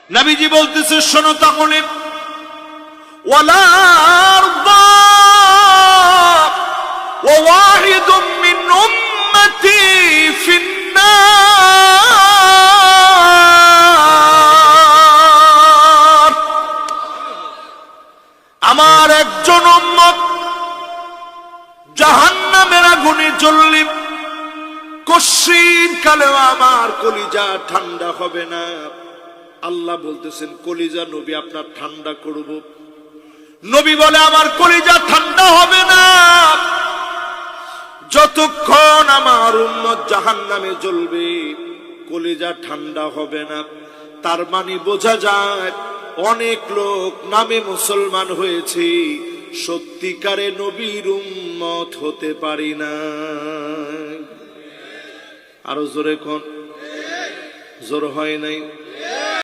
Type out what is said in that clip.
নবীজি বলতেছে শোনো তাহলে, ওয়ালা আরদা ওয়া ওয়াহিদুম মিন উম্মতি ফিন্নার, আমার একজন উম্মত জাহান্নামের আগুনে জ্বললে কশিন কালেও আমার কলিজা ঠান্ডা হবে না। আল্লাহ বলতেছেন কলিজা নবী আপনার ঠান্ডা করব। নবী বলে আমার কলিজা ঠান্ডা হবে না যতক্ষণ আমার উম্মত জাহান্নামে জ্বলবে, কলিজা ঠান্ডা হবে না। তার মানে বোঝা যায় অনেক লোক নামে মুসলমান হয়েছে, সত্যিকারে নবীর উম্মত হতে পারি না। আরো জোরে কোন, জোর হয় নাই।